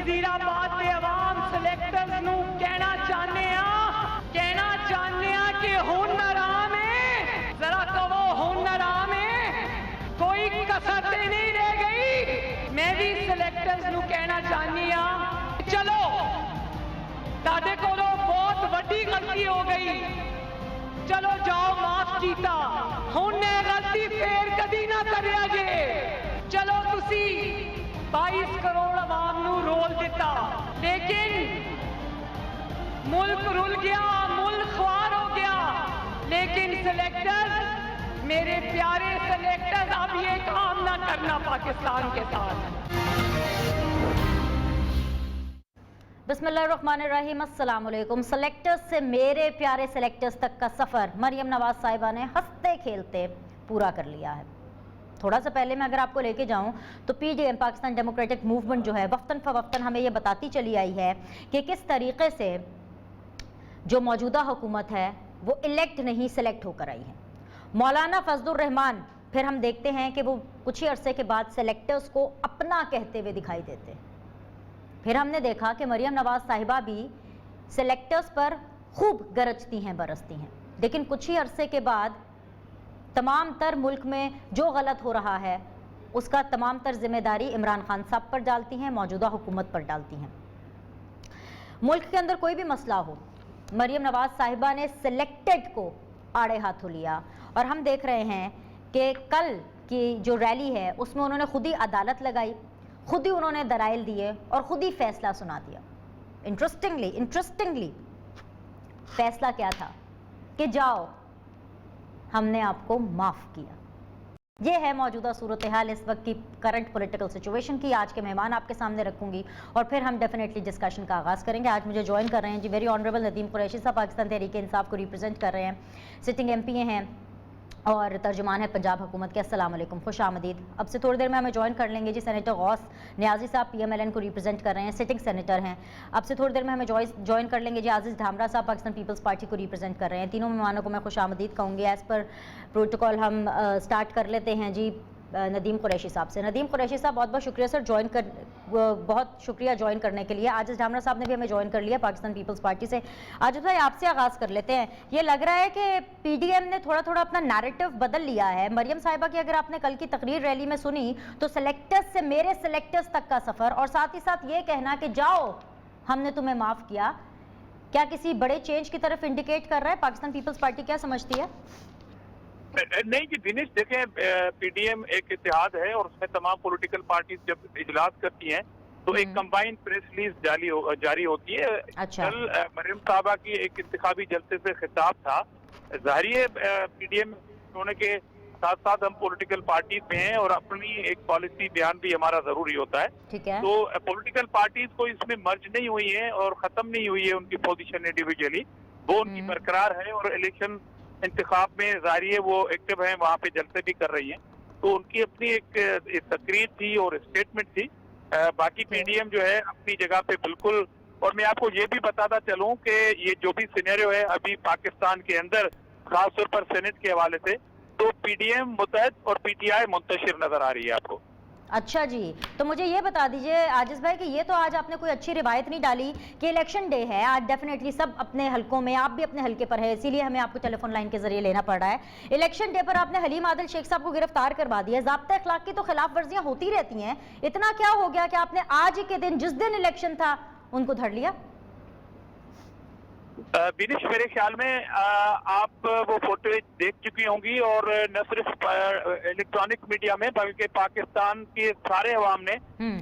वजीराबाद के अवाम सिलेक्टर्स नू कहना चाहते हैं कि हुनर आम है, जरा कहो हुनर आम है, कोई कसर नहीं रह गई। मैं भी सिलेक्टर्स नू कहना चाहनी हाँ, चलो ताडे कोलों बहुत वड्डी गलती हो गई, चलो जाओ माफ कीता, हुण ये गलती फेर कदी ना करिया जे। चलो तुसी 22 करोड़ आवाम नू रोल दिता, लेकिन मुल्क रुल गया, मुल्क ख्वार हो गया। लेकिन सिलेक्टर्स, मेरे प्यारे सिलेक्टर्स, अब ये काम ना करना पाकिस्तान के साथ। बिस्मिल्लाहिर्रहमानिर्रहीम, अस्सलाम वालेकुम। सेलेक्टर्स से मेरे प्यारे सेलेक्टर्स तक का सफ़र मरियम नवाज साहिबा ने हंसते खेलते पूरा कर लिया है। थोड़ा सा पहले मैं अगर आपको लेके जाऊं तो पीडीएम पाकिस्तान डेमोक्रेटिक मूवमेंट जो है वक्तन फवक्तन हमें ये बताती चली आई है कि किस तरीके से जो मौजूदा हुकूमत है वो इलेक्ट नहीं सेलेक्ट होकर आई है। मौलाना फजलुर रहमान फिर हम देखते हैं कि वो कुछ ही अरसे के बाद सेलेक्टर्स को अपना कहते हुए दिखाई देते हैं। फिर हमने देखा कि मरियम नवाज साहिबा भी सेलेक्टर्स पर खूब गरजती हैं, बरसती हैं, लेकिन कुछ ही अरसे के बाद तमाम तर मुल्क में जो गलत हो रहा है उसका तमाम तर जिम्मेदारी इमरान खान साहब पर डालती हैं, मौजूदा हुकूमत पर डालती हैं। मुल्क के अंदर कोई भी मसला हो, मरियम नवाज साहिबा ने सिलेक्टेड को आड़े हाथों लिया, और हम देख रहे हैं कि कल की जो रैली है उसमें उन्होंने खुद ही अदालत लगाई, खुद ही उन्होंने दलाइल दिए और खुद ही फैसला सुना दिया। इंटरेस्टिंगली फैसला क्या था कि जाओ, हमने आपको माफ़ किया। ये है मौजूदा सूरत हाल इस वक्त की करंट पॉलिटिकल सिचुएशन की। आज के मेहमान आपके सामने रखूंगी और फिर हम डेफिनेटली डिस्कशन का आगाज़ करेंगे। आज मुझे ज्वाइन कर रहे हैं जी वेरी ऑनरेबल नदीम कुरैशी साहब, पाकिस्तान तहरीक इंसाफ को रिप्रेजेंट कर रहे हैं, सिटिंग एमपी हैं और तर्जुमान है पंजाब हुकूमत के। अस्सलाम वालेकुम, खुश आमदीद। अब से थोड़ी देर में हमें ज्वाइन कर लेंगे जी सेनेटर गौस न्याजी साहब, पीएमएलएन को रिप्रेजेंट कर रहे हैं, सिटिंग सेनेटर हैं। अब से थोड़ी देर में हमें ज्वाइन कर लेंगे जी आज़िज़ ढामरा साहब, पाकिस्तान पीपल्स पार्टी को रिप्रेजेंट कर रहे हैं। तीनों मेहमानों को मैं खुश आमदीद कहूँगी। एज़ पर प्रोटोकॉल हम स्टार्ट कर लेते हैं जी नदीम कुरैशी साहब से। नदीम कुरैशी साहब, बहुत बहुत शुक्रिया सर बहुत शुक्रिया ज्वाइन करने के लिए। आज़िज़ ढामरा साहब ने भी हमें ज्वाइन कर लिया पाकिस्तान पीपल्स पार्टी से। आज़िज़ भाई, आपसे आगाज़ कर लेते हैं। ये लग रहा है कि पीडीएम ने थोड़ा थोड़ा अपना नैरेटिव बदल लिया है। मरियम साहिबा की अगर आपने कल की तकरीर रैली में सुनी तो सेलेक्टर्स से मेरे सेलेक्टर्स तक का सफ़र, और साथ ही साथ ये कहना कि जाओ हमने तुम्हें माफ़ किया, क्या किसी बड़े चेंज की तरफ इंडिकेट कर रहा है? पाकिस्तान पीपल्स पार्टी क्या समझती है? नहीं जी दिनेश, देखें पीडीएम एक इत्तेहाद है और उसमें तमाम पॉलिटिकल पार्टीज जब इजलास करती हैं तो एक कंबाइंड प्रेस रिलीज जारी होती है। अच्छा। कल मरियम साहबा की एक इंतखाबी जलसे से खिताब था। जाहिर है पीडीएम होने के साथ साथ हम पॉलिटिकल पार्टीज में हैं और अपनी एक पॉलिसी बयान भी हमारा जरूरी होता है। ठीक है। तो पॉलिटिकल पार्टीज को इसमें मर्ज नहीं हुई है और खत्म नहीं हुई है उनकी पोजीशन इंडिविजुअली, वो उनकी बरकरार है और इलेक्शन इंतखाब में जारी है वो एक्टिव है, वहाँ पे जलसे भी कर रही हैं। तो उनकी अपनी एक तकरीर थी और स्टेटमेंट थी। बाकी पीडीएम जो है अपनी जगह पे बिल्कुल। और मैं आपको ये भी बताता चलूं कि ये जो भी सिनेरियो है अभी पाकिस्तान के अंदर, खासतौर पर सेनेट के हवाले से, तो पीडीएम मुतहद और पीटीआई मुंतशिर नजर आ रही है आपको। अच्छा जी, तो मुझे ये बता दीजिए आजिज़ भाई कि ये तो आज आपने कोई अच्छी रिवायत नहीं डाली कि इलेक्शन डे है आज, डेफिनेटली सब अपने हलकों में, आप भी अपने हलके पर है, इसीलिए हमें आपको टेलीफोन लाइन के जरिए लेना पड़ रहा है। इलेक्शन डे पर आपने हलीम आदिल शेख साहब को गिरफ्तार करवा दिया। ज़ाब्ता अखलाक की तो खिलाफ वर्जियाँ होती रहती हैं, इतना क्या हो गया कि आपने आज ही के दिन, जिस दिन इलेक्शन था, उनको धर लिया? बिनिश, मेरे ख्याल में आप वो फोटो देख चुकी होंगी और न सिर्फ इलेक्ट्रॉनिक मीडिया में बल्कि पाकिस्तान के सारे अवाम ने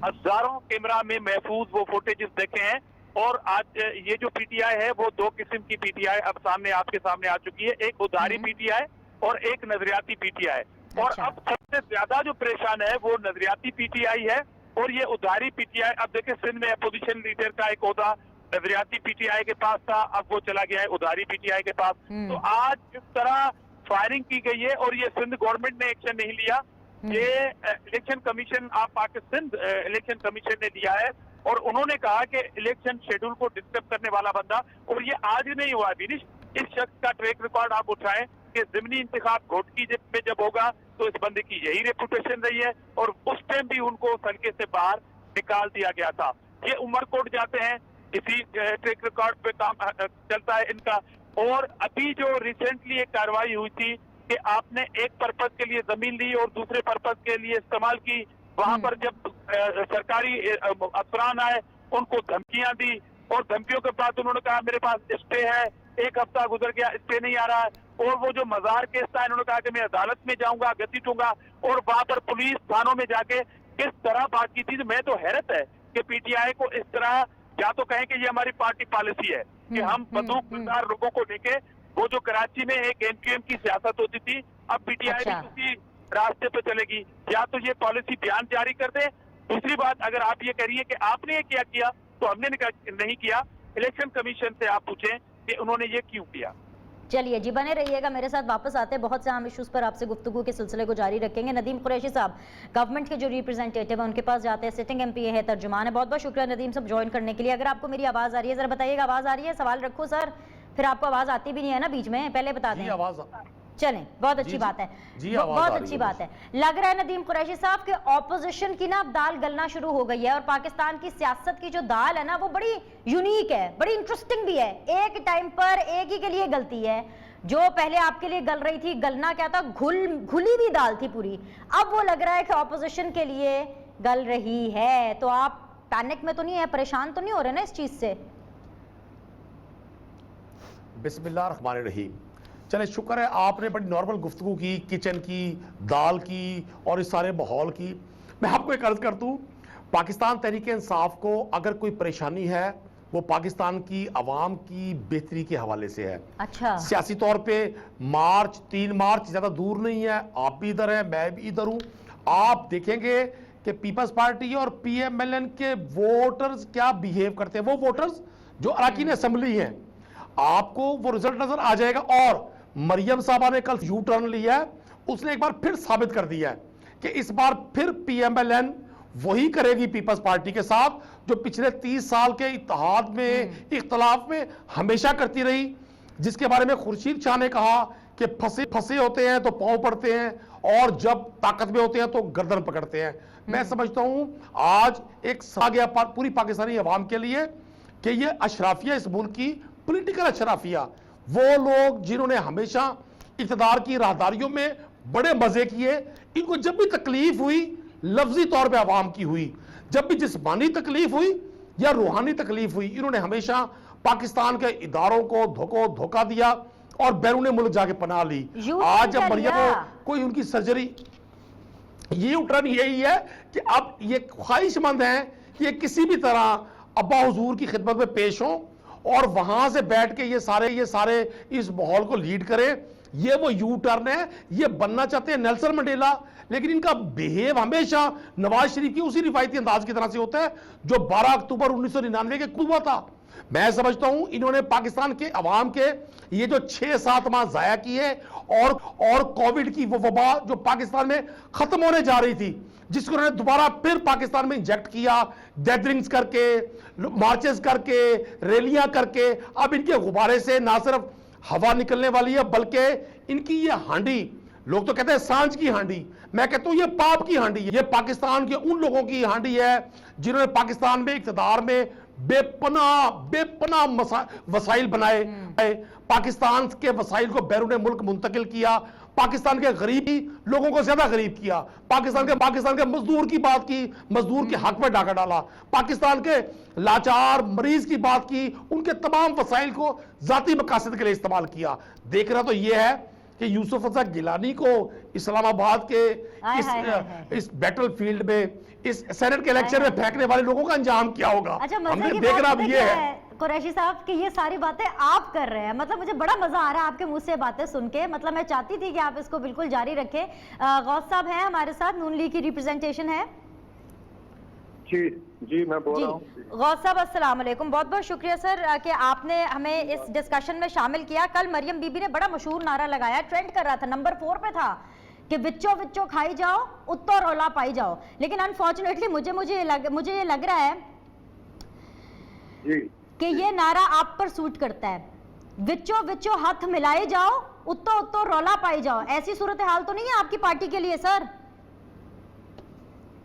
हजारों कैमरा में महफूज वो फुटेजेस देखे हैं। और आज ये जो पीटीआई है वो दो किस्म की पीटीआई अब सामने आपके सामने आ चुकी है, एक उधारी पीटीआई और एक नजरियाती पीटीआई। और अब सबसे ज्यादा जो परेशान है वो नजरियाती पीटीआई है और ये उधारी पीटीआई। अब देखिए सिंध में अपोजिशन लीडर का एक ओहदा नजरियाती पीटीआई के पास था, अब वो चला गया है उधारी पीटीआई के पास। तो आज जिस तरह फायरिंग की गई है और ये सिंध गवर्नमेंट ने एक्शन नहीं लिया, ये election commission of Pakistan election commission ने लिया है और उन्होंने कहा कि इलेक्शन शेड्यूल को डिस्टर्ब करने वाला बंदा, और ये आज नहीं हुआ विनिश, इस शख्स का ट्रैक रिकॉर्ड आप उठाएं कि ज़िमनी इंतखाब घोटकी में जब होगा तो इस बंदे की यही रेपुटेशन रही है और उस टाइम भी उनको हल्के से बाहर निकाल दिया गया था। ये उमरकोट जाते हैं, इसी ट्रैक रिकॉर्ड पे काम चलता है इनका। और अभी जो रिसेंटली एक कार्रवाई हुई थी कि आपने एक पर्पज के लिए जमीन ली और दूसरे पर्पज के लिए इस्तेमाल की, वहां पर जब सरकारी अफसरान आए उनको धमकियां दी और धमकियों के बाद उन्होंने कहा मेरे पास स्टे है, एक हफ्ता गुजर गया, स्टे नहीं आ रहा है। और वो जो मजार केस था, इन्होंने कहा कि मैं अदालत में जाऊंगा, घसीटूंगा, और वहां पर पुलिस थानों में जाके किस तरह बात की थी। मैं तो हैरत है कि पीटीआई को इस तरह, या तो कहें कि ये हमारी पार्टी पॉलिसी है कि हम बंदूक बंदार लोगों को लेके, वो जो कराची में एक एमक्यूएम की सियासत होती थी, अब पीटीआई भी उसी रास्ते पे चलेगी। या तो ये पॉलिसी बयान जारी कर दे। दूसरी बात, अगर आप ये कह रही है कि आपने ये क्या किया, तो हमने नहीं किया। इलेक्शन कमीशन से आप पूछें कि उन्होंने ये क्यों किया। चलिए जी, बने रहिएगा मेरे साथ, वापस आते हैं, बहुत से अहम इश्यूज पर आपसे गुफ्तगू के सिलसिले को जारी रखेंगे। नदीम कुरैशी साहब गवर्नमेंट के जो रिप्रेजेंटेटिव है उनके पास जाते हैं, सिटिंग एमपी है, तर्जुमान है। बहुत बहुत शुक्रिया नदीम साहब ज्वाइन करने के लिए। अगर आपको मेरी आवाज आ रही है जरा बताइएगा, आवाज आ रही है? सवाल रखो सर, फिर आपको आवाज आती भी नहीं है ना बीच में, पहले बता दें। चलें, बहुत अच्छी बात है, बहुत अच्छी बात है। लग रहा है नदीम कुरैशी साहब के ऑपोजिशन की ना अब दाल गलना शुरू हो गई है, और पाकिस्तान की सियासत की जो दाल है ना वो बड़ी यूनिक है, बड़ी इंटरेस्टिंग भी है। एक टाइम पर एक ही के लिए गलती है, जो पहले आपके लिए गल रही थी, गलना क्या था, घुली हुई दाल थी पूरी, अब वो लग रहा है कि ऑपोजिशन के लिए गल रही है। तो आप पैनिक में तो नहीं है, परेशान तो नहीं हो रहे ना इस चीज से? बिस्मिल्लाह रहमान रहीम। चले, शुक्र है आपने बड़ी नॉर्मल गुफ्तगू की, किचन की, दाल की और इस सारे माहौल की। मैं आपको एक अर्ज कर दूं, पाकिस्तान तहरीक इंसाफ को अगर कोई परेशानी है वो पाकिस्तान की आवाम की बेहतरी के हवाले से है। अच्छा, सियासी तौर पे मार्च 3 मार्च ज्यादा दूर नहीं है, आप भी इधर हैं, मैं भी इधर हूं। आप देखेंगे कि पीपल्स पार्टी और पीएमएलएन के वोटर्स क्या बिहेव करते हैं। वो वोटर्स जो अरकान असेंबली हैं, आपको वो रिजल्ट नजर आ जाएगा। और मरियम साहबा ने कल यू टर्न लिया है, उसने एक बार फिर साबित कर दिया है कि इस बार फिर पीएमएलएन वही करेगी पीपल्स पार्टी के साथ जो पिछले 30 साल के इत्तेहाद में, इख्तलाफ में हमेशा करती रही, जिसके बारे में खुर्शीद शाह ने कहा कि फंसे होते हैं तो पांव पड़ते हैं और जब ताकत में होते हैं तो गर्दन पकड़ते हैं। मैं समझता हूं आज एक आ गया पूरी पाकिस्तानी अवाम के लिए कि ये अशराफिया, इस मुल्क की पॉलिटिकल अशराफिया, वो लोग जिन्होंने हमेशा इक़्तिदार की राहदारियों में बड़े मजे किए, इनको जब भी तकलीफ हुई लफ्जी तौर पे आवाम की हुई, जब भी जिस्मानी तकलीफ हुई या रूहानी तकलीफ हुई, इन्होंने हमेशा पाकिस्तान के इदारों को धोखा दिया और बैरून मुल्क जाके पनाह ली। आज जब मरियम को कोई उनकी सर्जरी, ये उठरन यही है कि अब ये ख्वाहिशमंद हैं कि ये किसी भी तरह अब्बा हुजूर की खिदमत में पेश हों और वहां से बैठ के ये सारे इस माहौल को लीड करें। ये वो यू टर्न है, ये बनना चाहते हैं नेल्सन मंडेला, लेकिन इनका बिहेव हमेशा नवाज शरीफ की उसी रिवायती अंदाज की तरह से होता है जो 12 अक्टूबर 1999 के हुआ था। मैं समझता हूं इन्होंने पाकिस्तान के अवाम के ये जो 6-7 माह जाया किए और कोविड की वो वबा जो पाकिस्तान में खत्म होने जा रही थी, जिसको उन्होंने दोबारा फिर पाकिस्तान में इंजेक्ट किया, गैदरिंग्स करके, मार्चेस करके, रैलियां करके। अब इनके गुब्बारे से ना सिर्फ हवा निकलने वाली है बल्कि इनकी ये हांडी, लोग तो कहते हैं सांझ की हांडी, मैं कहता हूं ये पाप की हांडी है। ये पाकिस्तान के उन लोगों की हांडी है जिन्होंने पाकिस्तान में इक़्तिदार में बेपनाह वसाइल बनाए, पाकिस्तान के वसाइल को बैरून मुल्क मुंतकिल किया, पाकिस्तान के गरीबी लोगों को ज्यादा गरीब किया, पाकिस्तान के मजदूर की बात की, मजदूर के हक में डाका डाला, पाकिस्तान के लाचार मरीज की बात की, उनके तमाम वसाइल को जाती मकासद के लिए इस्तेमाल किया। देखना तो यह है कि यूसुफ रजा गिलानी को इस्लामाबाद के इस बैटल फील्ड में, इस सेनेट के इलेक्शन में फेंकने वाले लोगों का अंजाम क्या होगा। अच्छा, हमने देखना अब ये है कुरैशी साहब कि ये सारी बातें आप कर रहे हैं, मतलब मुझे बड़ा मजा आ रहा है आपके मुंह से बातें सुन के। मतलब मैं चाहती थी कि आप इसको बिल्कुल जारी रखें। गौस साहब हैं हमारे साथ, नून लीग की रिप्रेजेंटेशन है। जी मैं बोल रहा हूँ। गौस साहब अस्सलाम वालेकुम, बहुत बहुत शुक्रिया सर कि आपने हमें इस डिस्कशन में शामिल किया। कल मरियम बीबी ने बड़ा मशहूर नारा लगाया, ट्रेंड कर रहा था, नंबर 4 पे था कि विच्चो विच्चो खाई जाओ, उत्तो रौला पाई जाओ। लेकिन अनफॉर्चुनेटली मुझे ये लग रहा है कि ये नारा आप पर सूट करता है। विच्चो विच्चो हाथ मिलाए जाओ, उत्तो उत्तो रौला पाई जाओ। ऐसी सूरत हाल तो नहीं है आपकी पार्टी के लिए सर?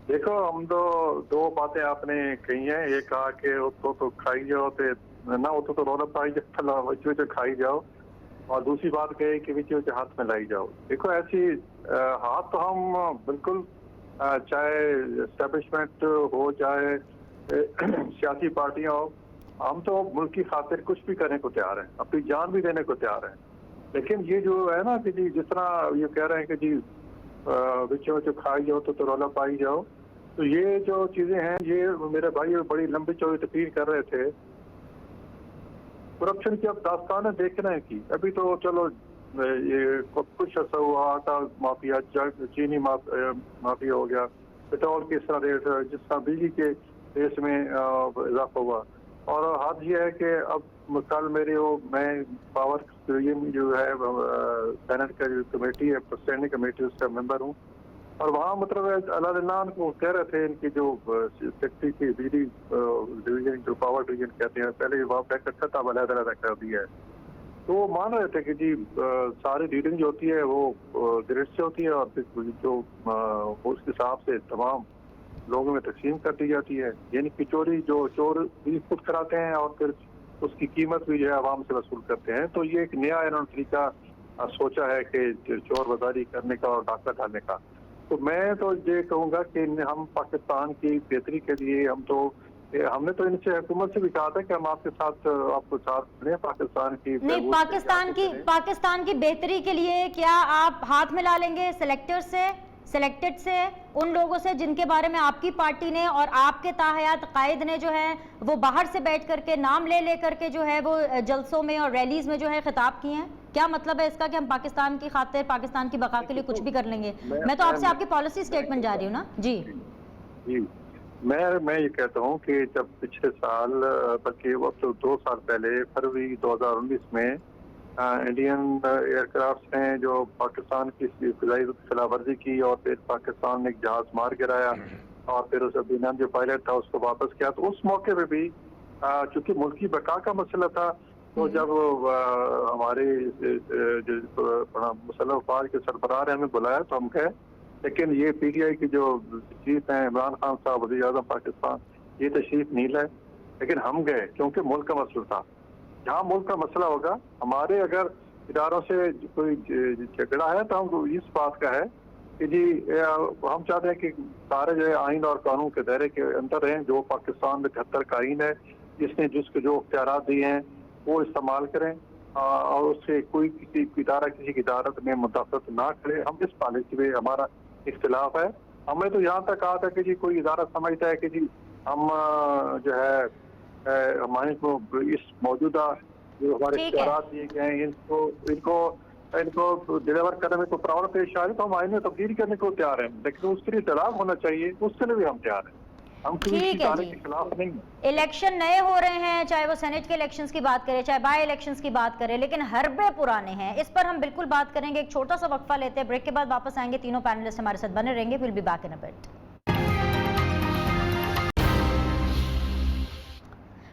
देखो, हम दो बातें आपने कही हैं। एक कहा कि तो खाई जाओ ते ना, तो रोला पाई जो खाई जाओ, और दूसरी बात कही कि विच हाथ में लाई जाओ। देखो, ऐसी हाथ तो हम बिल्कुल, चाहे एस्टेब्लिशमेंट हो, चाहे सियासी पार्टियां हो, हम तो मुल्क की खातिर कुछ भी करने को तैयार हैं, अपनी जान भी देने को तैयार हैं। लेकिन ये जो है ना कि जी, जिस तरह ये कह रहे हैं कि जी विचो जो खाई जाओ तो रोला पाई जाओ, तो ये जो चीजें हैं, ये मेरे भाई बड़ी लंबी चौड़ी तकरीर कर रहे थे। करप्शन की अब दास्तान देखना है कि अभी तो चलो ये कुछ अर्सा हुआ, आटा माफिया, चीनी माफिया हो गया, पेट्रोल की इस तरह रेट, जिस तरह बिजली के रेट में इजाफा हुआ। और हाथ ये है कि अब कल मैं पावर ये जो है सेनेट का जो कमेटी है, स्टैंडिंग कमेटी, उसका मेंबर हूँ। और वहाँ मतलब अल्लाह को कह रहे थे, इनकी जो सेक्रेटरी की बिजली डिवीजन, जो पावर डिवीजन कहते हैं, पहले वहाँ पे इकट्ठा था, अलग कर दिया है। तो वो मान रहे थे कि जी सारी रीडिंग जो होती है वो ग्रिड से होती है, और फिर जो उस हिसाब से तमाम लोगों में तकसीम कर दी जाती है। यानी कि चोर भी खुद कराते हैं, और फिर उसकी कीमत भी जो है आवाम से वसूल करते हैं। तो ये एक नया इन्होंने तरीका सोचा है कि चोर बाजारी करने का और डाका डालने का। तो मैं तो ये कहूँगा कि हम पाकिस्तान की बेहतरी के लिए हमने तो इनसे हुकूमत से भी कहा था कि हम आपके साथ आपको साथ दें पाकिस्तान की। नहीं, पाकिस्तान की बेहतरी के लिए क्या आप हाथ मिला लेंगे सेलेक्टेड से, उन लोगों से जिनके बारे में आपकी पार्टी ने और आपके ताहयात कायद ने जो है वो बाहर से बैठ करके नाम ले करके जो है वो जलसों में और रैलीज में जो है खिताब किए हैं? क्या मतलब है इसका कि हम पाकिस्तान की खातिर, पाकिस्तान की बका के लिए कुछ भी कर लेंगे? मैं तो आपसे आपकी पॉलिसी स्टेटमेंट जा रही हूँ ना जी। मैं ये कहता हूँ कि जब पिछले साल, बल्कि वो तो 2 साल पहले, फरवरी 2019 में इंडियन एयरक्राफ्ट ने जो पाकिस्तान की फिजाई खिलाफवर्जी की, और फिर पाकिस्तान ने एक जहाज मार गिराया, और फिर उस अभिनंदन जो पायलट था उसको वापस किया, तो उस मौके पे भी चूंकि मुल्क की बका का मसला था, तो जब हमारे मुसल्लह अफवाज के सरबराह ने हमें बुलाया तो हम गए। लेकिन ये PTI की जो चीफ हैं, इमरान खान साहब, वज़ीर आज़म पाकिस्तान, ये तशरीफ नहीं लाए, लेकिन हम गए क्योंकि मुल्क का मसला था। जहाँ मुल्क का मसला होगा, हमारे अगर इदारों से कोई झगड़ा है, तो हम इस बात का है कि जी हम चाहते हैं कि सारे जो है आइन और कानून के दायरे के अंदर रहें। जो पाकिस्तान में 73 का आइन है, जिसने जिसको जो इख्तियारात दिए हैं वो इस्तेमाल करें, और उससे कोई किसी की इदारत में मुदाखलत ना करे। हम इस पॉलिसी में हमारा इख्तिलाफ है। हमने तो यहाँ तक कहा था कि जी कोई इदारा समझता है कि जी हम जो है हमारे को इस मौजूदा जो हमारे इख्तियारात दिए गए हैं, इनको डिलीवर करने में कोई प्रॉब्लम पेश आ रही, तो हम आइन में तब्दील करने को तैयार हैं। लेकिन उसके लिए तलाक होना चाहिए, उसके लिए भी हम तैयार हैं। हम किसी के खिलाफ नहीं। इलेक्शन नए हो रहे हैं, चाहे वो सेनेट के इलेक्शंस की बात करें, चाहे बाय इलेक्शंस की बात करें, लेकिन हरबे पुराने हैं। इस पर हम बिल्कुल बात करेंगे। एक छोटा सा वक्फा लेते हैं, ब्रेक के बाद वापस आएंगे। तीनों पैनलिस्ट हमारे साथ बने रहेंगे। Will be back in a bit.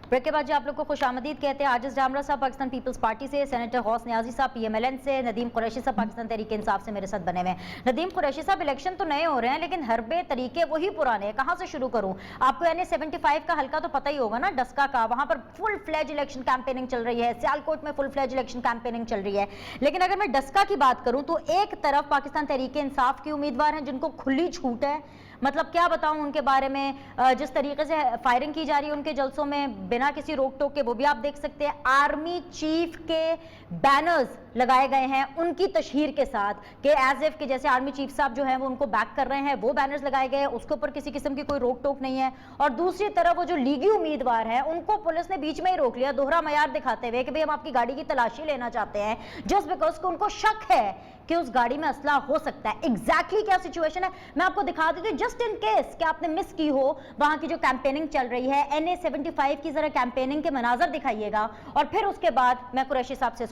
Break के बाद जो आप लोग को खुशामदीद कहते हैं। आजिज डामरा साहब पाकिस्तान पीपल्स पार्टी से, सेनेटर गौस नियाजी साहब PMLN से, नदीम कुरैशी साहब पाकिस्तान तहरीक इंसाफ से मेरे साथ बने हुए हैं। नदीम कुरैशी साहब, इलेक्शन तो नए हो रहे हैं, लेकिन हरबे तरीके वही पुराने हैं। कहाँ से शुरू करूँ? आपको यानी 75 का हल्का तो पता ही होगा ना, डस्का का। वहाँ पर फुल फ्लेज इलेक्शन कैंपेनिंग चल रही है, सियालकोट में फुल फ्लेज इलेक्शन कैंपेनिंग चल रही है। लेकिन अगर मैं डस्का की बात करूँ तो एक तरफ पाकिस्तान तहरीक इंसाफ के उम्मीदवार हैं जिनको खुली छूट है। मतलब क्या बताऊं उनके बारे में, जिस तरीके से फायरिंग की जा रही है उनके जलसों में बिना किसी रोक टोक के, वो भी आप देख सकते हैं। आर्मी चीफ के बैनर्स लगाए गए हैं उनकी तशहीर के साथ, कि एज इफ के जैसे आर्मी चीफ साहब जो हैं वो उनको बैक कर रहे हैं, वो बैनर्स लगाए गए हैं, उसके ऊपर किसी किस्म की कोई रोक टोक नहीं है। और दूसरी तरफ वो जो लीगी उम्मीदवार हैं उनको पुलिस ने बीच में ही रोक लिया, दोहरा मयार दिखाते हुए कि भाई हम आपकी गाड़ी की तलाशी लेना चाहते हैं, जस्ट बिकॉज को उनको शक है कि उस गाड़ी में असला हो सकता है। एग्जैक्टली क्या सिचुएशन है मैं आपको दिखा देती हूँ, जस्ट इन केस कि आपने मिस की हो वहां की जो कैंपेनिंग चल रही है। NA 75 की जरा कैंपेनिंग के मनाजर दिखाइएगा, और फिर उसके बाद मैं कुरैशी साहब से।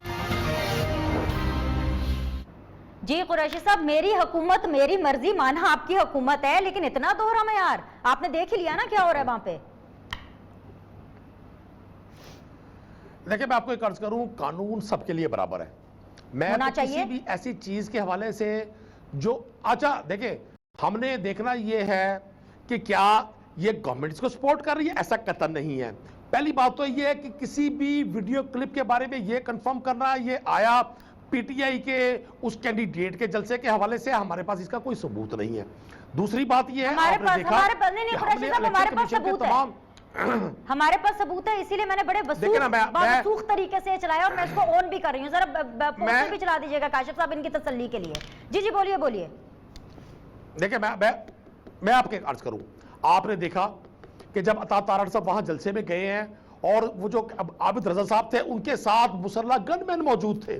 जी कुरैशी साहब, मेरी हुकूमत मेरी मर्जी, माना आपकी हुकूमत है, लेकिन इतना दोहरा मयार आपने देख ही लिया ना क्या हो रहा है वहां पे। देखिए, मैं आपको एक अर्ज करूं, कानून सबके लिए बराबर है। मैं तो किसी भी ऐसी चीज के हवाले से जो, अच्छा देखिए, हमने देखना यह है कि क्या ये गवर्नमेंट इसको सपोर्ट कर रही है, ऐसा कतई नहीं है। पहली बात तो ये है कि किसी भी वीडियो क्लिप के बारे में ये कंफर्म करना ये आया पीटीआई के उस कैंडिडेट के जलसे के हवाले से, हमारे पास इसका कोई सबूत नहीं है। दूसरी बात ये है, हमारे आपने पास देखा हमारे पास नहीं कि कुरैशी हमने साहब, हमारे इलेक्शन पास कमीशन के सबूत है, तमाम हमारे पास सबूत है, इसीलिए मैंने बड़े देखिए ना, मैं वसूख तरीके से चलाया और मैं इसको ऑन भी कर रही हूँ। जरा पोस्टर भी चला दीजिएगा काशिफ साहब इनकी तसल्ली के लिए। जी जी बोलिए बोलिए। देखिए मैं आपके अर्ज करूं, आपने देखा कि जब अता तारड़ साहब वहां जलसे में गए हैं और वो जो आबिद रजा साहब थे उनके साथ मुसल्ला गनमैन मौजूद थे,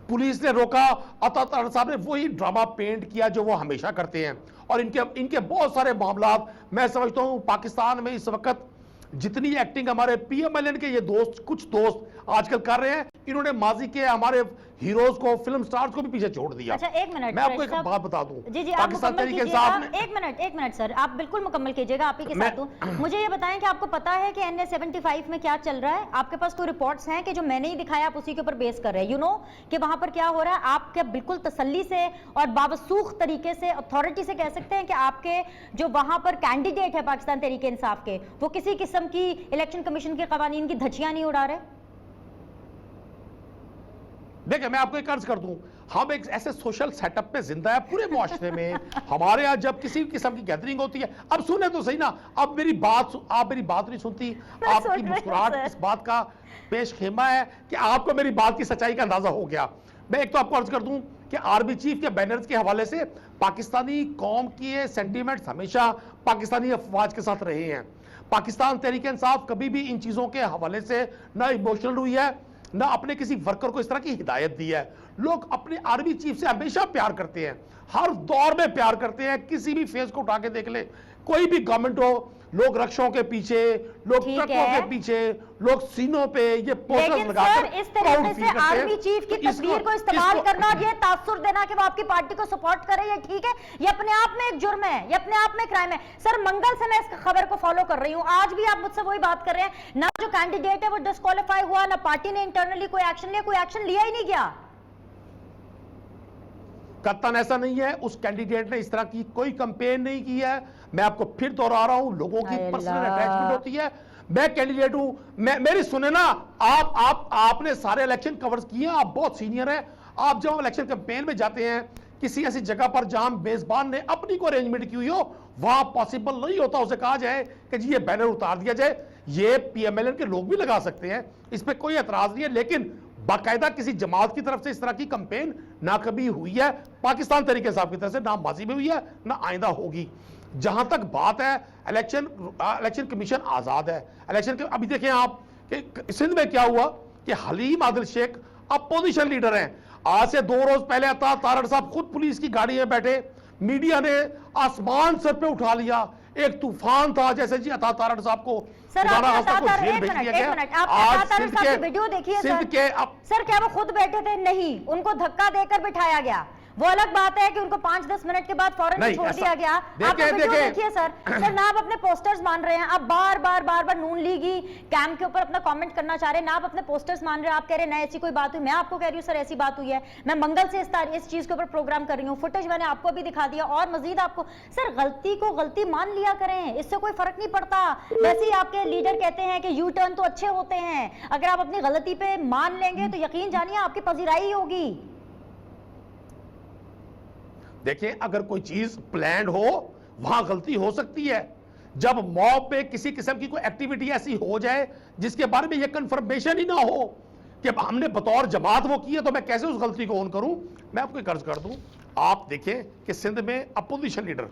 पुलिस ने रोका, अता तारड़ साहब ने वही ड्रामा पेंट किया जो वो हमेशा करते हैं। और इनके बहुत सारे मामला मैं समझता हूं पाकिस्तान में इस वक्त जितनी एक्टिंग हमारे पीएमएलएन के ये दोस्त कुछ दोस्त आजकल कर रहे हैं, इन्होंने माजी के हमारे हीरोज को, फिल्म स्टार्स को भी पीछे छोड़ दिया। अच्छा एक मिनट, मैं आपको एक बात बता दूं, जी जी आप पाकिस्तान मुकम्मल तरीके कीजिएगा। इंसाफ ने एक मिनट सर, आप बिल्कुल मुकम्मल कीजिएगा, आप ही के साथ हूं। मुझे ये बताएं कि आपको पता है कि NA-75 में क्या चल रहा है? आपके पास कोई रिपोर्ट्स हैं कि जो मैंने ही दिखाया आप उसी के ऊपर बेस कर रहे हैं? यू नो कि वहां पर क्या हो रहा है? आप क्या बिल्कुल तसल्ली से और बावसूख तरीके से अथॉरिटी से कह सकते हैं कि आपके जो वहां पर कैंडिडेट है पाकिस्तान तरीके इंसाफ के, वो किसी किस्म की इलेक्शन कमीशन के कवानीन की धज्जियां नहीं उड़ा रहे? देखिए मैं आपको एक अर्ज कर दूं, हम एक ऐसे सोशल सेटअप में जिंदा है पूरे मुआशरे में। हमारे यहाँ जब किसी किस्म की गैदरिंग होती है, अब सुने तो सही ना, अब आप मेरी बात नहीं सुनती, आपकी मुस्कुराहट इस बात का पेश खेमा है कि आपको मेरी बात की सच्चाई का अंदाजा हो गया। मैं एक तो आपको अर्ज कर दूं कि आर्मी चीफ के बैनर्स के हवाले से पाकिस्तानी कौम के सेंटीमेंट्स हमेशा पाकिस्तानी अफवाज के साथ रहे हैं। पाकिस्तान तहरीक इंसाफ कभी भी इन चीजों के हवाले से ना इमोशनल हुई है, ना अपने किसी वर्कर को इस तरह की हिदायत दी है। लोग अपने आर्मी चीफ से हमेशा प्यार करते हैं, हर दौर में प्यार करते हैं। किसी भी फेस को उठा के देख ले, कोई भी गवर्नमेंट हो, लोग रक्षों के पीछे, लोग ट्रकों के पीछे, लोग सीनों पे ये पोस्टर्स लगाकर इस तरीके से आर्मी चीफ की तस्वीर को इस्तेमाल करना, ये तासुर देना कि वो आपकी पार्टी को सपोर्ट करे, ये ठीक है? ये अपने आप में एक जुर्म है, ये अपने आप में क्राइम है। सर मंगल से मैं इस खबर को फॉलो कर रही हूँ, आज भी आप मुझसे वही बात कर रहे हैं, ना जो कैंडिडेट है वो डिस्क्वालीफाई हुआ, ना पार्टी ने इंटरनली कोई एक्शन लिया, कोई एक्शन लिया ही नहीं गया। कतन ऐसा नहीं है, उस कैंडिडेट ने इस तरह की कोई कंपेन नहीं की है। मैं आपको फिर दोहरा रहा हूं, लोगों की पर्सनल अटैचमेंट होती है। मैं कैंडिडेट हूं, मेरी सुने ना, आपने सारे इलेक्शन कवर्स किए, आप बहुत सीनियर हैं। आप जब इलेक्शन कैंपेन में जाते हैं किसी ऐसी जगह पर जहां मेजबान ने अपनी को अरेंजमेंट की हुई हो, वहां पॉसिबल नहीं होता उसे कहा जाए कि जी ये बैनर उतार दिया जाए। ये पीएमएलएन के लोग भी लगा सकते हैं, इस पर कोई एतराज नहीं है, लेकिन बाकायदा किसी जमात की तरफ से इस तरह की कंपेन ना कभी हुई है पाकिस्तान तरीके इंसाफ की तरफ से, ना माजी में हुई है ना आइंदा होगी। जहां तक बात है इलेक्शन कमीशन आजाद है। इलेक्शन के अभी देखें आप कि सिंध में क्या हुआ कि हलीम आदिल शेख अपोजिशन लीडर हैं। आज से 2 रोज पहले अता तारड़ साहब खुद पुलिस की गाड़ी में बैठे, मीडिया ने आसमान सर पे उठा लिया, एक तूफान था जैसे जी अता तारड़ साहब को सर वीडियो देखिए सर क्या वो खुद बैठे थे? नहीं, उनको धक्का देकर बिठाया गया। वो अलग बात है कि उनको 5-10 मिनट के बाद फौरन छोड़ दिया गया। आप देखिए सर ना आप अपने पोस्टर्स मान रहे हैं, आप बार बार नून लीगी कैम के ऊपर अपना कमेंट करना चाह रहे हैं, ना आप अपने पोस्टर्स मान रहे हैं। आप कह रहे हैं ना ऐसी कोई बात हुई, मैं आपको कह रही हूँ सर ऐसी बात हुई है। मैं मंगल से इस चीज के ऊपर प्रोग्राम कर रही हूँ, फुटेज मैंने आपको भी दिखा दिया और मजीद आपको। सर गलती को गलती मान लिया करें, इससे कोई फर्क नहीं पड़ता। वैसे ही आपके लीडर कहते हैं कि यू टर्न तो अच्छे होते हैं, अगर आप अपनी गलती पे मान लेंगे तो यकीन जानिए आपकी पजीराई होगी। देखिए अगर कोई चीज प्लान्ड हो वहां गलती हो सकती है। जब मॉब पे किसी किस्म की कोई एक्टिविटी ऐसी हो जाए जिसके बारे में ये कंफर्मेशन ही ना हो कि हमने बतौर जमात वो की है, तो मैं कैसे उस गलती को ऑन करूं? मैं आपको कर्ज कर दूं, आप देखें कि सिंध में अपोजिशन लीडर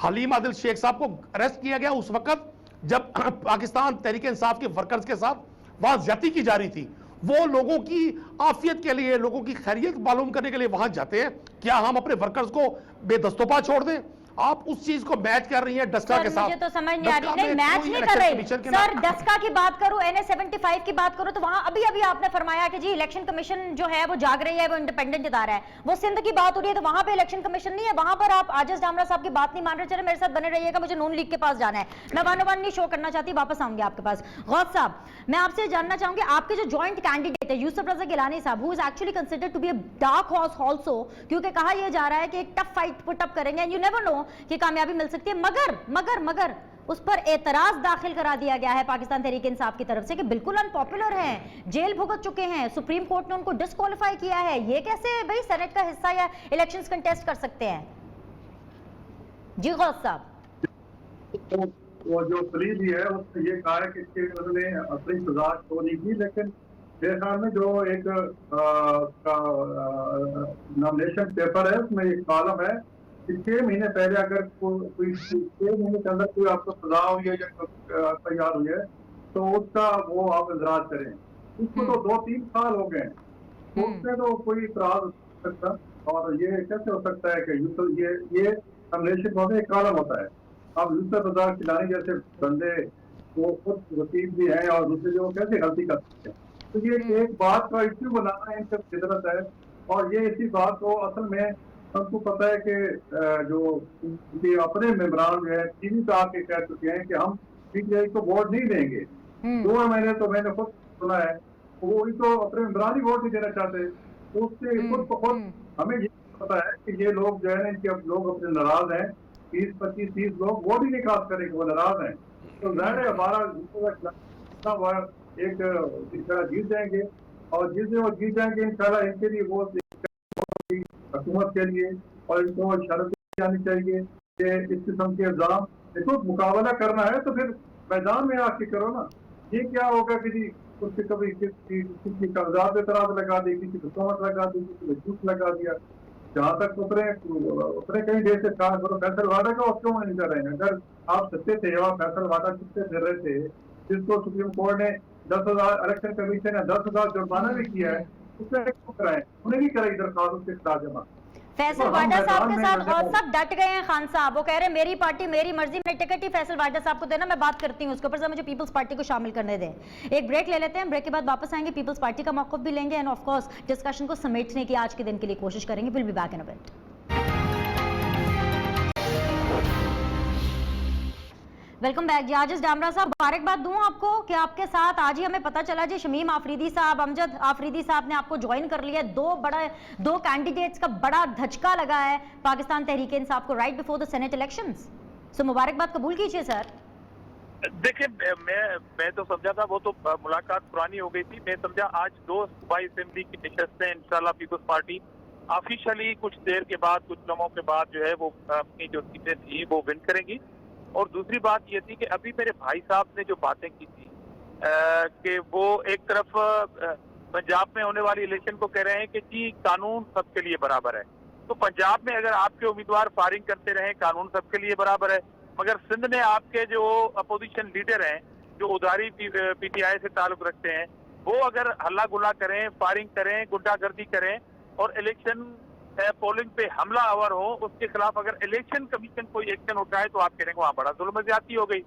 हलीम आदिल शेख साहब को अरेस्ट किया गया उस वक्त जब पाकिस्तान तहरीक इंसाफ के वर्कर्स के साथ वहां ज्यादती की जा रही थी। वो लोगों की आफियत के लिए, लोगों की खैरियत मालूम करने के लिए वहां जाते हैं। क्या हम अपने वर्कर्स को बेदस्तोपा छोड़ दें? आप उस चीज को मैच कर रही हैं डस्का के साथ। मुझे तो समझ नहीं आ रही। नहीं मैच नहीं कर रही सर। डस्का की बात करूं, NA-75 की बात करूं तो वहां अभी आपने फरमाया कि जी इलेक्शन कमीशन जो है वो जाग रही है, वो इंडिपेंडेंट जता रहा है। वो सिंध की बात हो रही है तो वहां पे इलेक्शन कमीशन नहीं है, वहां पर आप आजिज डामरा साहब की बात नहीं मान रहे। चले मेरे साथ बने रहिएगा, मुझे नून लीग के पास जाना है, मैं 1-on-1 नहीं शो करना चाहती, वापस आऊंगी आपके पास। गौस साहब मैं आपसे जानना चाहूंगी, आपके जो जॉइंट कैंडिडेट है यूसुफ रजा गिलानी साहब, who is actually considered to be a dark horse also, क्योंकि कहा यह जा रहा है कि एक टफ फाइट पुट अप करेंगे। एंड यू नेवर नो कि कामयाबी मिल सकती है, मगर उस पर एतराज दाखिल करा दिया गया है पाकिस्तान तहरीक इंसाफ की तरफ से कि बिल्कुल अनपॉपुलर हैं, जेल भुगत चुके हैं, सुप्रीम कोर्ट ने उनको डिस्क्वालीफाई किया है, ये कैसे भाई सेनेट का हिस्सा या इलेक्शंस कंटेस्ट कर सकते हैं? जी गौस साहब। तो वो जो पुलिस भी है उसने ये कहा है कि उन्होंने अपनी सजा तो नहीं की, लेकिन मेरे ख्याल में जो एक नॉमिनेशन पेपर है उसमें एक कॉलम है कि 6 महीने पहले अगर कोई 6 महीने के अंदर कोई आपको सजा हुई है या तैयार हुई है तो उसका वो आप इंतजार करें। उसको तो 2-3 साल हो गए, तो उसमें तो कोई इतराज हो सकता, और ये कैसे हो सकता है कि ये नॉमिनेशन होने एक कॉलम होता है। अब यूसुफ रज़ा किलानी जैसे बंदे वो खुद वकील भी हैं और दूसरे जो कैसे गलती कर सकते हैं, तो ये एक बात का इश्यू बनाना इनकी फितरत है। और ये इसी बात को असल में हमको पता है कि जो अपने मेंबरान जो है टीवी पे आके कह चुके हैं कि हम पीटीआई को वोट नहीं देंगे। 2 महीने तो मैंने खुद सुना है, वो तो अपने मेंबरान ही वोट नहीं देना चाहते, तो उससे खुद हमें ये पता है कि ये लोग जो है इनके लोग अपने नाराज हैं, 20-25-30 लोग वोट ही नहीं कास्ट करेंगे, वो नाराज हैं। तो जाहिर है हमारा एक इंशाल्लाह जीत जाएंगे, और जिस दिन वो जीत जाएंगे इंशाल्लाह इनके लिए वो हुकूमत के लिए और इनको शर्त आनी चाहिए कि इस किस्म के इल्जाम देखो मुकाबला करना है तो फिर मैदान में आके करो ना। ये क्या होगा कि जी उससे कभी किसी कागजात पे तराज लगा दी, किसी हुकूमत लगा दी, किसी झूठ लगा दिया। जहाँ तक उतरे कहीं देर से कहा करो फैसल वादा का, और क्यों नहीं कर रहे हैं? अगर आप सत्ते थे और फैसल वादा किससे फिर रहे थे, जिसको सुप्रीम कोर्ट ने 10,000 इलेक्शन कमीशन ने 10,000 जुर्माना भी किया है, उसमें क्यों कराए? उन्हें भी कराई दरखास्त उसके खिलाफ जमा। फैसल वाडा साहब के साथ और सब डट गए हैं खान साहब, वो कह रहे हैं मेरी पार्टी मेरी मर्जी, मैं टिकट ही फैसल वाडा साहब को देना, मैं बात करती हूँ उसके ऊपर, मुझे पीपल्स पार्टी को शामिल करने दें। एक ब्रेक ले लेते हैं, ब्रेक के बाद वापस आएंगे, पीपल्स पार्टी का मौक़िफ़ भी लेंगे एंड ऑफ कोर्स डिस्कशन को समेटने की आज के दिन के लिए कोशिश करेंगे। Will be back in a bit. Welcome back जी। आजिज डामरा साहब, मुबारकबाद दूं आपको कि आपके साथ आज ही हमें पता चला जी शमीम आफरीदी साहब, अमजद आफरीदी साहब ने आपको ज्वाइन कर लिया। दो कैंडिडेट्स का बड़ा धचका लगा है पाकिस्तान तहरीक इंसाफ को right before the senate elections. So मुबारकबाद कबूल कीजिए सर। देखिए मैं तो समझा था वो तो मुलाकात पुरानी हो गई थी। मैं समझा आज 2 सूबाई असेंबली की नशस्तें इंशाल्लाह पीपल्स पार्टी ऑफिशियली कुछ देर के बाद, कुछ लम्हों के बाद जो है वो अपनी जो सीटें थी वो विन करेंगी। और दूसरी बात ये थी कि अभी मेरे भाई साहब ने जो बातें की थी कि वो एक तरफ पंजाब में होने वाली इलेक्शन को कह रहे हैं कि जी कानून सबके लिए बराबर है, तो पंजाब में अगर आपके उम्मीदवार फायरिंग करते रहे कानून सबके लिए बराबर है, मगर सिंध में आपके जो अपोजिशन लीडर हैं जो उधारी पीटीआई से ताल्लुक रखते हैं वो अगर हल्ला गुल्ला करें, फायरिंग करें, गुंडागर्दी करें और इलेक्शन पोलिंग पे हमला आवर हो, उसके खिलाफ अगर इलेक्शन कमीशन कोई एक्शन उठाए तो आप कह रहे हैं वहां बड़ा जुल्म ज्यादती हो गई।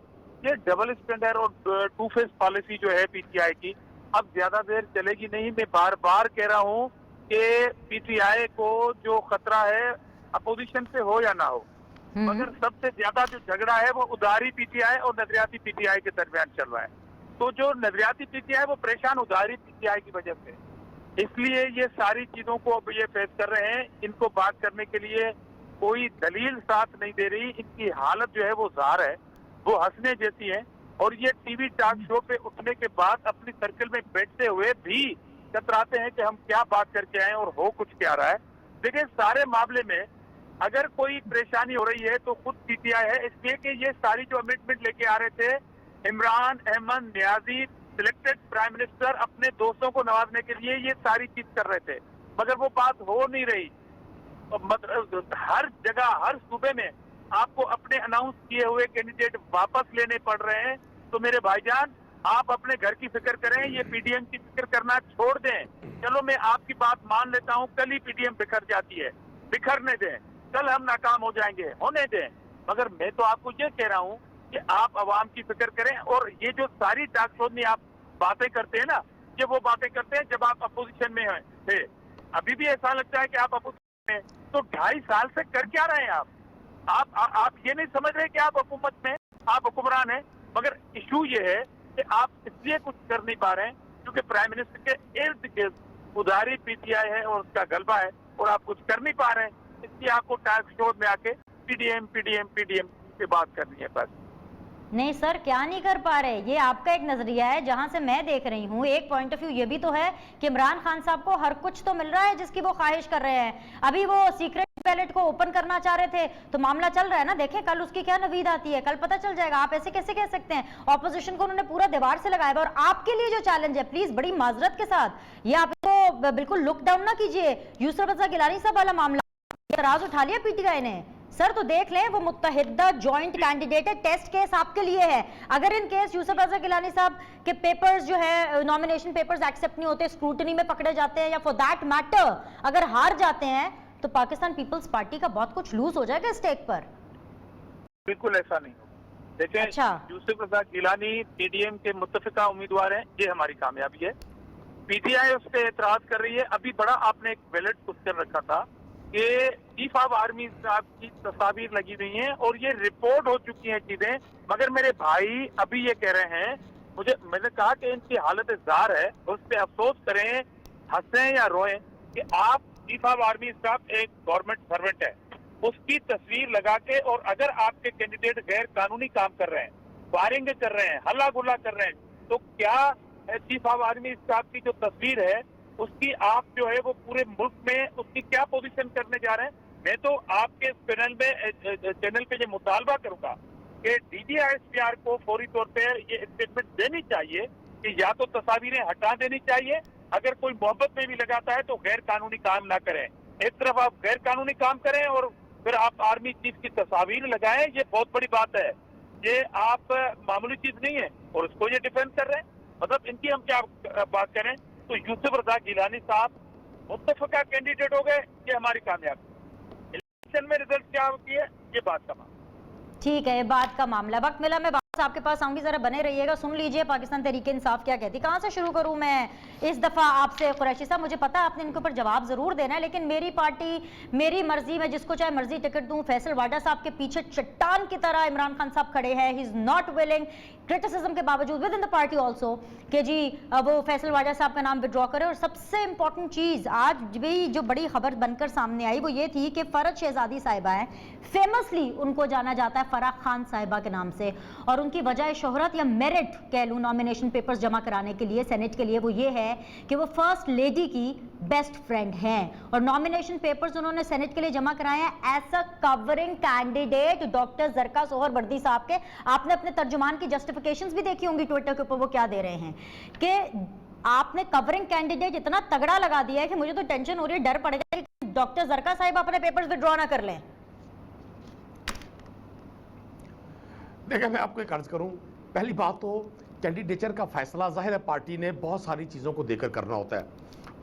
ये डबल स्टैंडर्ड और टू फेस पॉलिसी जो है पीटीआई की अब ज्यादा देर चलेगी नहीं। मैं बार बार कह रहा हूं कि पीटीआई को जो खतरा है अपोजिशन से हो या ना हो, मगर सबसे ज्यादा जो झगड़ा है वो उधारी पीटीआई और नजरियाती पीटीआई के दरमियान चल रहा है। तो जो नजरियाती पीटीआई वो परेशान उधारी पीटीआई की वजह से, इसलिए ये सारी चीजों को अब ये फेस कर रहे हैं। इनको बात करने के लिए कोई दलील साथ नहीं दे रही, इनकी हालत जो है वो ज़ार है, वो हंसने जैसी है। और ये टीवी टॉक शो पे उठने के बाद अपनी सर्कल में बैठते हुए भी कतराते हैं कि हम क्या बात करके आए और हो कुछ क्या रहा है। देखिए सारे मामले में अगर कोई परेशानी हो रही है तो खुद पीटीआई है, इसलिए कि ये सारी जो अमेंडमेंट लेके आ रहे थे, Imran Ahmed Niazi selected prime minister अपने दोस्तों को नवाजने के लिए ये सारी चीज कर रहे थे, मगर वो बात हो नहीं रही। मतलब हर जगह हर सूबे में आपको अपने अनाउंस किए हुए कैंडिडेट वापस लेने पड़ रहे हैं। तो मेरे भाईजान आप अपने घर की फिक्र करें, ये पीडीएम की फिक्र करना छोड़ दें। चलो मैं आपकी बात मान लेता हूं, कल ही पीडीएम बिखर जाती है, बिखरने दें, कल हम नाकाम हो जाएंगे, होने दें। मगर मैं तो आपको ये कह रहा हूं कि आप अवाम की फिक्र करें। और ये जो सारी टॉक शो में आप बातें करते हैं ना, ये वो बातें करते हैं जब आप अपोजिशन में थे। अभी भी ऐसा लगता है कि आप अपोजिशन में, तो 2.5 साल से कर क्या रहे हैं आप ये नहीं समझ रहे कि आप हुकूमत में, आप हुक्मरान हैं। मगर इशू ये है कि आप इसलिए कुछ कर नहीं पा रहे हैं क्योंकि प्राइम मिनिस्टर के इर्द गिर्द उधारी पीटीआई है और उसका गलबा है और आप कुछ कर नहीं पा रहे हैं। इसलिए आपको टॉक शो में आके पीडीएम पीडीएम पीडीएम की बात करनी है बस। नहीं सर, क्या नहीं कर पा रहे, ये आपका एक नजरिया है। जहां से मैं देख रही हूँ एक पॉइंट ऑफ व्यू ये भी तो है कि इमरान खान साहब को हर कुछ तो मिल रहा है जिसकी वो ख्वाहिश कर रहे हैं। अभी वो सीक्रेट बैलेट को ओपन करना चाह रहे थे तो मामला चल रहा है ना, देखें कल उसकी क्या नवीद आती है, कल पता चल जाएगा। आप ऐसे कैसे कह सकते हैं? ऑपोजिशन को उन्होंने पूरा दीवार से लगाया और आपके लिए जो चैलेंज है, प्लीज बड़ी माजरत के साथ ये आप तो बिल्कुल लुक डाउन ना कीजिए। यूसुफ रजा गिलानी साहब वाला मामला एतराज उठा लिया पीटीआई ने। सर तो देख लें, वो मुत्तहिदा जॉइंट कैंडिडेट है, टेस्ट केस आपके लिए है। अगर इन केस यूसुफ रजा गिलानी साहब के पेपर्स जो है, नॉमिनेशन पेपर्स एक्सेप्ट नहीं होते, स्क्रूटनी में पकड़े जाते हैं, या फॉर दैट मैटर अगर हार जाते हैं, तो पाकिस्तान पीपल्स पार्टी का बहुत कुछ लूज हो जाएगा स्टेक पर। बिल्कुल ऐसा नहीं हो। देखिए अच्छा। यूसुफ रजा गिलानी पीडीएम के मुत्तफिका उम्मीदवार हैं, ये हमारी कामयाबी है। पीटीआई उस पर एतराज कर रही है। अभी बड़ा आपने एक बैलेट क्वेश्चन रखा था कि चीफ ऑफ आर्मी साहब की तस्वीर लगी हुई हैं और ये रिपोर्ट हो चुकी हैं चीजें, मगर मेरे भाई अभी ये कह रहे हैं, मैंने कहा कि इनकी हालत जार है, उस पर अफसोस करें, हंसें या रोएं कि आप चीफ ऑफ आर्मी स्टाफ एक गवर्नमेंट सर्वेंट है, उसकी तस्वीर लगा के, और अगर आपके कैंडिडेट गैर कानूनी काम कर रहे हैं, फायरिंग कर रहे हैं, हल्ला गुल्ला कर रहे हैं, तो क्या चीफ ऑफ आर्मी स्टाफ की जो तस्वीर है उसकी आप जो है वो पूरे मुल्क में उसकी क्या पोजीशन करने जा रहे हैं? मैं तो आपके चैनल पे ये मुतालबा करूंगा कि DGISPR को फौरी तौर पे ये स्टेटमेंट देनी चाहिए कि या तो तस्वीरें हटा देनी चाहिए, अगर कोई मोहब्बत में भी लगाता है तो गैर कानूनी काम ना करें। एक तरफ आप गैर कानूनी काम करें और फिर आप आर्मी चीफ की तस्वीर लगाएं, ये बहुत बड़ी बात है। ये आप मामूली चीज नहीं है और उसको ये डिफेंड कर रहे हैं। मतलब इनकी हम क्या बात करें, तो यूसुफ रजा गिलानी साहब मुत्तफिका कैंडिडेट हो गए, ये हमारी कामयाबी। इलेक्शन में रिजल्ट क्या होती है, ये बात का मामला। ठीक है, ये बात का मामला। वक्त मिला मैं वापस आपके पास आऊंगी, जरा बने रहिएगा, सुन लीजिए पाकिस्तान तहरीक इंसाफ क्या कहती। कहां से शुरू करूं मैं इस दफा आपसे? कुरैशी साहब, मुझे पता है आपने इनके ऊपर जवाब जरूर देना है, लेकिन मेरी पार्टी मेरी मर्जी, मैं जिसको चाहे मर्जी टिकट दूं। फैसल वाडा साहब के पीछे चट्टान की तरह इमरान खान साहब खड़े हैं। He is not willing, criticism के बावजूद with in the party also, कि जी वो फैसल वाडा साहब का नाम विड्रॉ करे। और सबसे इंपॉर्टेंट चीज आज भी जो बड़ी खबर बनकर सामने आई वो ये थी कि फरज शहजादी साहिबा है, फेमसली उनको जाना जाता है फराह खान साहिबा के नाम से, और उनकी वजह शोहरत या मेरिट कह लूं नॉमिनेशन पेपर्स जमा कराने के लिए सेनेट के लिए वो ये है कि वो फर्स्ट लेडी की बेस्ट फ्रेंड हैं, और नॉमिनेशन पेपर्स उन्होंने सेनेट के लिए जमा कराए हैं as a covering candidate doctor Zarqa Suhrawardy साहब के। आपने अपने तर्जुमान की जस्टिफिकेशंस भी देखी होंगी ट्विटर के ऊपर, वो क्या दे रहे हैं कि आपने कवरिंग कैंडिडेट इतना तगड़ा लगा दिया है कि मुझे तो टेंशन हो रही है, डर पड़ गया कि डॉक्टर जरका साहिब अपने पेपर्स विड्रॉ ना कर लें। देखिए, मैं आपको एक अर्ज करूं, पहली बात तो कैंडिडेचर का फैसला जाहिर है पार्टी ने बहुत सारी चीज़ों को देकर करना होता है।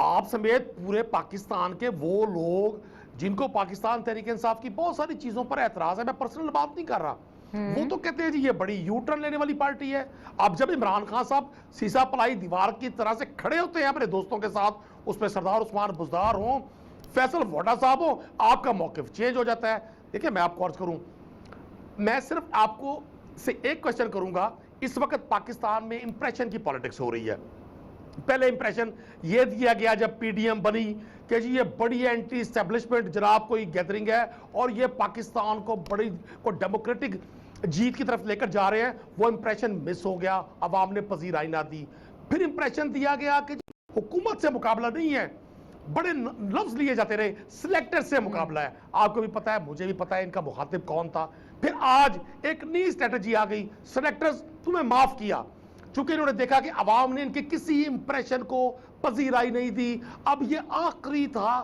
आप समेत पूरे पाकिस्तान के वो लोग जिनको पाकिस्तान तहरीक इंसाफ की बहुत सारी चीज़ों पर एतराज़ है, मैं पर्सनल बात नहीं कर रहा, वो तो कहते हैं जी ये बड़ी यू टर्न लेने वाली पार्टी है। अब जब इमरान खान साहब सीसा पलाई दीवार की तरह से खड़े होते हैं अपने दोस्तों के साथ, उसमें सरदार उस्मान बुज़दार हो, फैसल वाडा साहब हो, आपका मौक़िफ़ चेंज हो जाता है। देखिए, मैं आपको अर्ज करूँ, मैं सिर्फ आपको से एक क्वेश्चन करूंगा। इस वक्त पाकिस्तान में इंप्रेशन की पॉलिटिक्स हो रही है। पहले इंप्रेशन ये दिया गया जब पीडीएम बनी कि जी ये बड़ी एंटी एस्टेब्लिशमेंट जनाब कोई गैदरिंग है और ये पाकिस्तान को बड़ी को डेमोक्रेटिक जीत की तरफ लेकर जा रहे हैं। वो इंप्रेशन मिस हो गया, अवाम ने पजीराई ना दी। फिर इंप्रेशन दिया गया कि हुकूमत से मुकाबला नहीं है, बड़े लफ्ज लिए जाते रहे, सिलेक्टर से मुकाबला है। आपको भी पता है, मुझे भी पता है इनका मुखातिब कौन था। फिर आज एक नई स्ट्रेटजी आ गई, सिलेक्टर्स तुम्हें माफ किया, चूंकि इन्होंने देखा कि अवाम ने इनके किसी इंप्रेशन को पजीराई नहीं दी। अब ये आखिरी था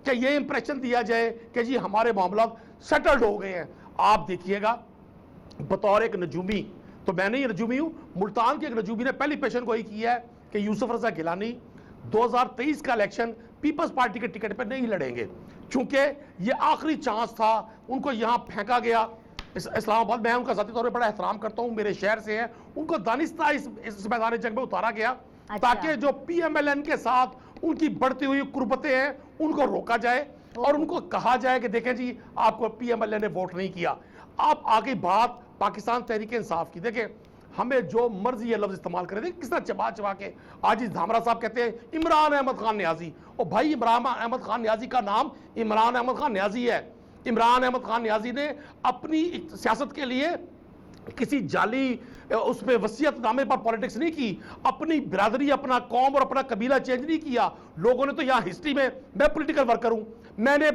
कि ये इंप्रेशन दिया जाए कि जी हमारे मामला सेटल्ड हो गए हैं। आप देखिएगा, बतौर एक नजूमी, तो मैं नहीं नजूमी हूं, मुल्तान के एक नजूमी ने पहली पेशन को ही किया है कि यूसुफ रजा गिलानी 2023 का इलेक्शन पीपल्स पार्टी के टिकट पर नहीं लड़ेंगे, चूंकि ये आखिरी चांस था। उनको यहां फेंका गया इस्लामाबाद। मैं उनका ज़ाती तौर पर बड़ा एहतराम करता हूं, मेरे शहर से है। उनको दानिस्ता इस मैदान जंग में उतारा गया ताकि जो PMLN के साथ उनकी बढ़ती हुई कुर्बतें हैं उनको रोका जाए और उनको कहा जाए कि देखें जी आपको PMLN ने वोट नहीं किया। आप आगे बात पाकिस्तान तहरीक इंसाफ की, देखें हमें जो मर्जी ये लफ्ज इस्तेमाल करें, किस तरह चबा चबा के आज इस धामरा साहब कहते हैं इमरान अहमद खान न्याजी। और भाई, इमरान अहमद खान न्याजी का नाम इमरान अहमद खान न्याजी है। इमरान अहमद खान नियाजी ने अपनी सियासत के लिए किसी जाली उसमें वसीयतनामे पर पॉलिटिक्स नहीं की, अपनी बिरादरी, अपना कौम और अपना कबीला चेंज नहीं किया। लोगों ने तो यहाँ हिस्ट्री में, मैं पॉलिटिकल वर्कर हूं, मैंने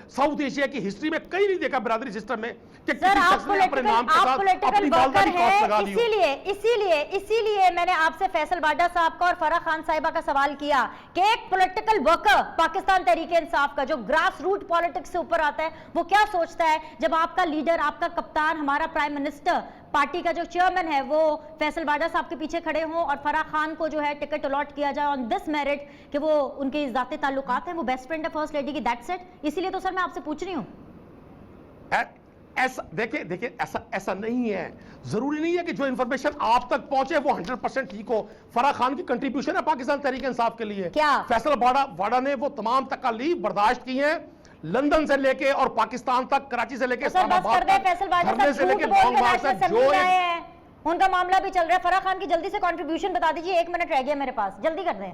साउथ एशिया की हिस्ट्री में कहीं नहीं देखा बिरादरी सिस्टम में कि सर आप पॉलिटिकल वर्कर हैं, इसीलिए मैंने आपसे फैसल बाडा साहब का और फराह खान साहिबा का सवाल किया कि एक पॉलिटिकल वर्कर पाकिस्तान तहरीके इंसाफ का जो ग्रास रूट पॉलिटिक्स से ऊपर आता है वो क्या सोचता है जब आपका लीडर, आपका कप्तान, हमारा प्राइम मिनिस्टर, पार्टी का जो चेयरमैन है वो फैसल बाडा साहब के पीछे खड़े हों और फराह खान को जो है टिकट अलॉट किया जाए ऑन दिस मेरिट कि वो उनके जाती ताल्लुकात हैं, वो बेस्ट फ्रेंड है फर्स्ट लेडी की, दैट्स इट। इसीलिए तो सर मैं आपसे पूछ रही हूं। ऐसा देखिए ऐसा नहीं है, जरूरी नहीं है कि जो इंफॉर्मेशन आप तक पहुंचे वो 100% ठीक हो। फराह खान की कंट्रीब्यूशन है पाकिस्तान तहरीक इंसाफ के लिए। क्या फैसल बाडा ने वो तमाम तकालीफ बर्दाश्त की हैं, लंदन से लेके और पाकिस्तान तक, कराची से लेके इस्लामाबाद तक, जो उनका मामला भी चल रहा है। फराह खान की जल्दी से कंट्रीब्यूशन बता दीजिए, 1 मिनट रह गया मेरे पास, जल्दी कर दें।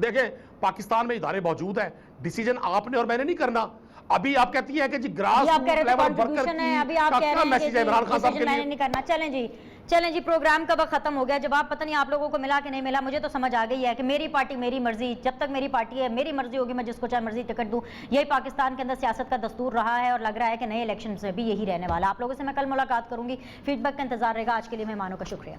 देखें, पाकिस्तान में इदारे मौजूद है, डिसीजन आपने और मैंने नहीं करना। अभी आप कहती है कि जी ग्रास रूट लेवल वर्कर की, अभी आप कह रहे हैं कि इमरान खान साहब के लिए नहीं करना। चलें जी, प्रोग्राम का वक्त खत्म हो गया। जवाब पता नहीं आप लोगों को मिला कि नहीं मिला, मुझे तो समझ आ गई है कि मेरी पार्टी मेरी मर्जी, जब तक मेरी पार्टी है मेरी मर्जी होगी, मैं जिसको चाहे मर्जी टिकट दूं। यही पाकिस्तान के अंदर सियासत का दस्तूर रहा है और लग रहा है कि नए इलेक्शन से भी यही रहने वाला। आप लोगों से मैं कल मुलाकात करूंगी, फीडबैक का इंतजार रहेगा। आज के लिए मेहमानों का शुक्रिया।